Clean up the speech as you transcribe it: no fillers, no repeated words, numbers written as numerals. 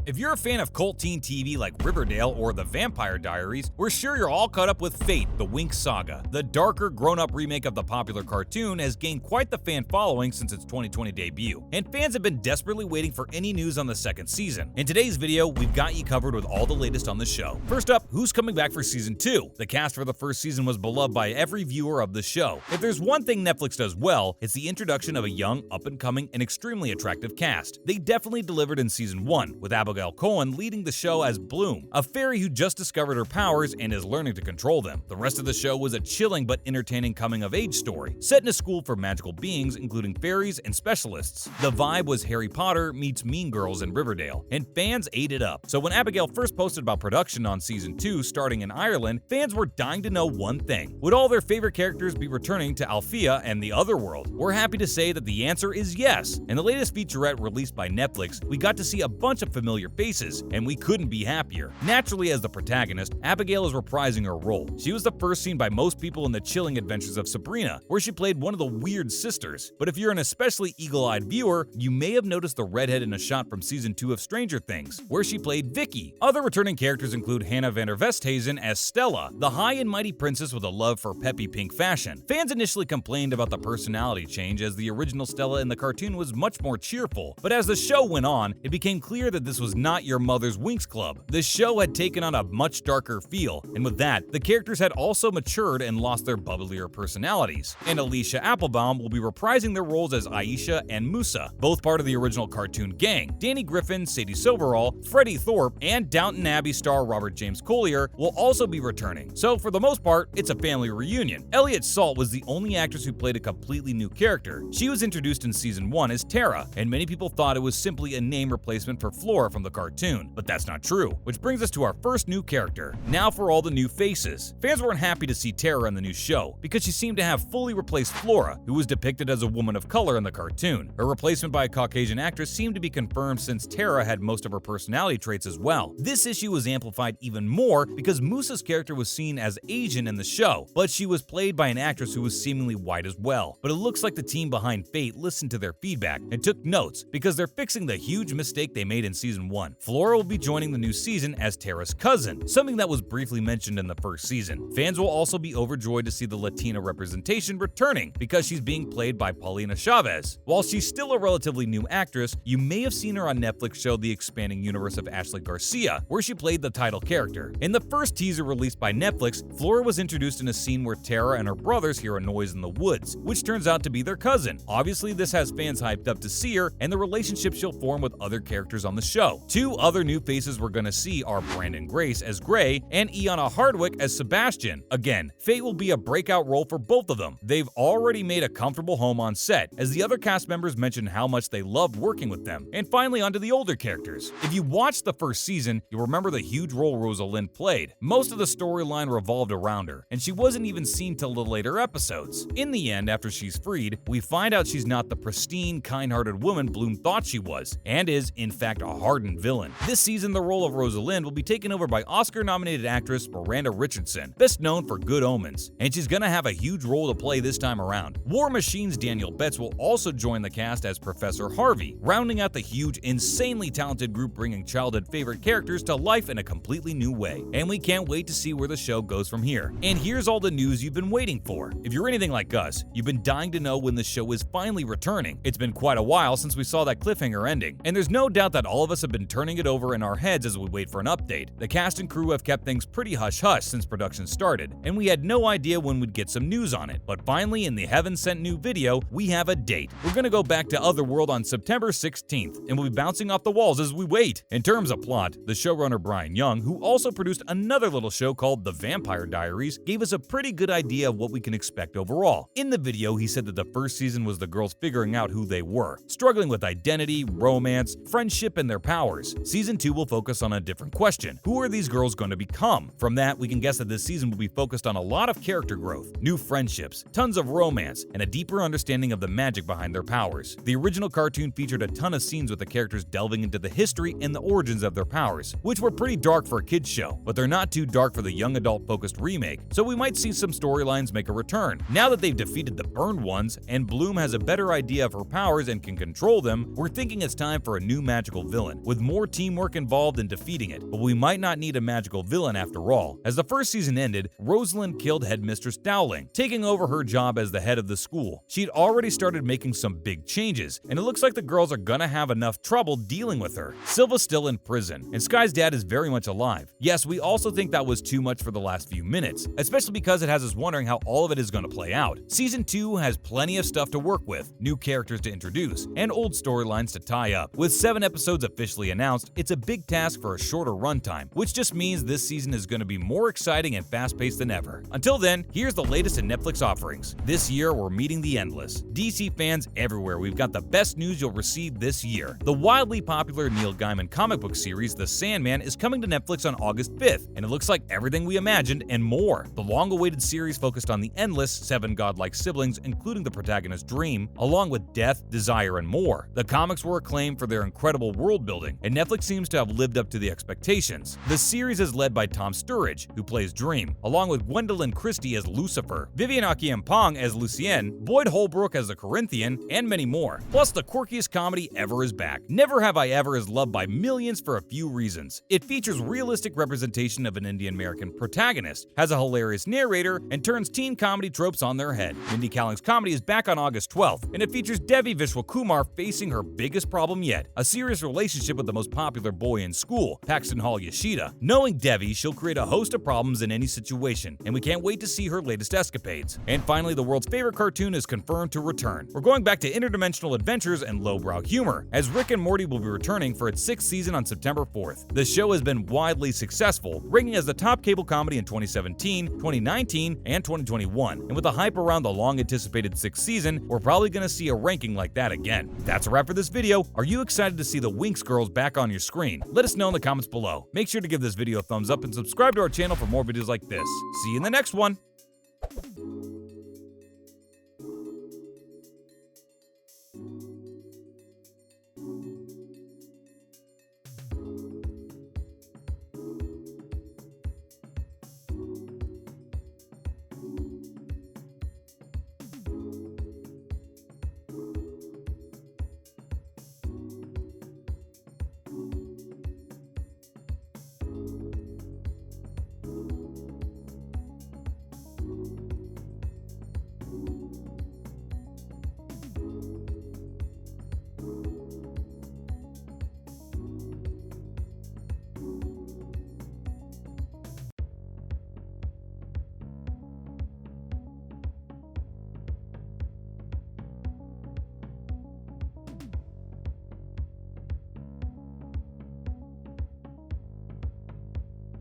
If you're a fan of cult teen TV like Riverdale or The Vampire Diaries, we're sure you're all caught up with Fate, the Winx Saga. The darker, grown-up remake of the popular cartoon has gained quite the fan following since its 2020 debut, and fans have been desperately waiting for any news on the second season. In today's video, we've got you covered with all the latest on the show. First up, who's coming back for season 2? The cast for the first season was beloved by every viewer of the show. If there's one thing Netflix does well, it's the introduction of a young, up-and-coming, and extremely attractive cast. They definitely delivered in season 1, with Abigail Cowen leading the show as Bloom, a fairy who just discovered her powers and is learning to control them. The rest of the show was a chilling but entertaining coming-of-age story, set in a school for magical beings, including fairies and specialists. The vibe was Harry Potter meets Mean Girls in Riverdale, and fans ate it up. So when Abigail first posted about production on season 2 starting in Ireland, fans were dying to know one thing: would all their favorite characters be returning to Alfea and the Otherworld? We're happy to say that the answer is yes. In the latest featurette released by Netflix, we got to see a bunch of familiar faces, and we couldn't be happier. Naturally, as the protagonist, Abigail is reprising her role. She was the first seen by most people in the chilling adventures of Sabrina, where she played one of the weird sisters. But if you're an especially eagle-eyed viewer, you may have noticed the redhead in a shot from season 2 of Stranger Things, where she played Vicky. Other returning characters include Hannah van der Westhuysen as Stella, the high and mighty princess with a love for peppy pink fashion. Fans initially complained about the personality change, as the original Stella in the cartoon was much more cheerful, but as the show went on, it became clear that this was not your mother's Winx Club. The show had taken on a much darker feel, and with that, the characters had also matured and lost their bubblier personalities. And Elisha Applebaum will be reprising their roles as Aisha and Musa, both part of the original cartoon gang. Danny Griffin, Sadie Silverall, Freddie Thorpe, and Downton Abbey star Robert James Collier will also be returning. So for the most part, it's a family reunion. Eliot Salt was the only actress who played a completely new character. She was introduced in season 1 as Terra, and many people thought it was simply a name replacement for Flora from the cartoon. But that's not true, which brings us to our first new character. Now for all the new faces. Fans weren't happy to see Terra in the new show, because she seemed to have fully replaced Flora, who was depicted as a woman of color in the cartoon. Her replacement by a Caucasian actress seemed to be confirmed, since Terra had most of her personality traits as well. This issue was amplified even more because Musa's character was seen as Asian in the show, but she was played by an actress who was seemingly white as well. But it looks like the team behind Fate listened to their feedback and took notes, because they're fixing the huge mistake they made in season 1. Flora will be joining the new season as Terra's cousin, something that was briefly mentioned in the first season. Fans will also be overjoyed to see the Latina representation returning, because she's being played by Paulina Chavez. While she's still a relatively new actress, you may have seen her on Netflix show The Expanding Universe of Ashley Garcia, where she played the title character. In the first teaser released by Netflix, Flora was introduced in a scene where Terra and her brothers hear a noise in the woods, which turns out to be their cousin. Obviously, this has fans hyped up to see her and the relationship she'll form with other characters on the show. Two other new faces we're gonna see are Brandon Grace as Gray and Iana Hardwick as Sebastian. Again, Fate will be a breakout role for both of them. They've already made a comfortable home on set, as the other cast members mentioned how much they loved working with them. And finally, onto the older characters. If you watched the first season, you'll remember the huge role Rosalind played. Most of the storyline revolved around her, and she wasn't even seen till the later episodes. In the end, after she's freed, we find out she's not the pristine, kind-hearted woman Bloom thought she was, and is, in fact, a hardened villain. This season, the role of Rosalind will be taken over by Oscar-nominated actress Miranda Richardson, best known for Good Omens, and she's gonna have a huge role to play this time around. War Machine's Daniel Betts will also join the cast as Professor Harvey, rounding out the huge, insanely talented group, bringing childhood favorite characters to life in a completely new way. And we can't wait to see where the show goes from here. And here's all the news you've been waiting for. If you're anything like us, you've been dying to know when the show is finally returning. It's been quite a while since we saw that cliffhanger ending, and there's no doubt that all of us have been turning it over in our heads as we wait for an update. The cast and crew have kept things pretty hush-hush since production started, and we had no idea when we'd get some news on it. But finally, in the heaven-sent new video, we have a date. We're gonna go back to Otherworld on September 16th, and we'll be bouncing off the walls as we wait. In terms of plot, the showrunner Brian Young, who also produced another little show called The Vampire Diaries, gave us a pretty good idea of what we can expect overall. In the video, he said that the first season was the girls figuring out who they were, struggling with identity, romance, friendship, and their powers. Season 2 will focus on a different question: who are these girls going to become? From that, we can guess that this season will be focused on a lot of character growth, new friendships, tons of romance, and a deeper understanding of the magic behind their powers. The original cartoon featured a ton of scenes with the characters delving into the history and the origins of their powers, which were pretty dark for a kids show, but they're not too dark for the young adult-focused remake, so we might see some storylines make a return. Now that they've defeated the burned ones, and Bloom has a better idea of her powers and can control them, we're thinking it's time for a new magical villain, with more teamwork involved in defeating it, but we might not need a magical villain after all. As the first season ended, Rosalind killed Headmistress Dowling, taking over her job as the head of the school. She'd already started making some big changes, and it looks like the girls are gonna have enough trouble dealing with her. Silva's still in prison, and Sky's dad is very much alive. Yes, we also think that was too much for the last few minutes, especially because it has us wondering how all of it is gonna play out. Season 2 has plenty of stuff to work with, new characters to introduce, and old storylines to tie up. With 7 episodes officially announced, it's a big task for a shorter runtime, which just means this season is gonna be more exciting and fast-paced than ever. Until then, here's the latest in Netflix offerings. This year, we're meeting the endless. DC fans everywhere, we've got the best news you'll receive this year. The wildly popular Neil Gaiman comic book series The Sandman is coming to Netflix on August 5th, and it looks like everything we imagined and more. The long-awaited series focused on the endless, 7 godlike siblings, including the protagonist's dream, along with death, desire, and more. The comics were acclaimed for their incredible world building, and Netflix seems to have lived up to the expectations. The series is led by Tom Sturridge, who plays Dream, along with Gwendolyn Christie as Lucifer, Vivian Akiampong as Lucienne, Boyd Holbrook as the Corinthian, and many more. Plus, the quirkiest comedy ever is back. Never Have I Ever is loved by millions for a few reasons. It features realistic representation of an Indian American protagonist, has a hilarious narrator, and turns teen comedy tropes on their head. Mindy Kaling's comedy is back on August 12th, and it features Devi Vishwakumar facing her biggest problem yet, a serious relationship with the most popular boy in school, Paxton Hall Yoshida. Knowing Devi, she'll create a host of problems in any situation, and we can't wait to see her latest escapades. And finally, the world's favorite cartoon is confirmed to return. We're going back to interdimensional adventures and lowbrow humor, as Rick and Morty will be returning for its 6th season on September 4th. The show has been widely successful, ranking as the top cable comedy in 2017, 2019, and 2021. And with the hype around the long-anticipated 6th season, we're probably going to see a ranking like that again. That's a wrap for this video. Are you excited to see the Winx girls back on your screen? Let us know in the comments below. Make sure to give this video a thumbs up and subscribe to our channel for more videos like this. See you in the next one!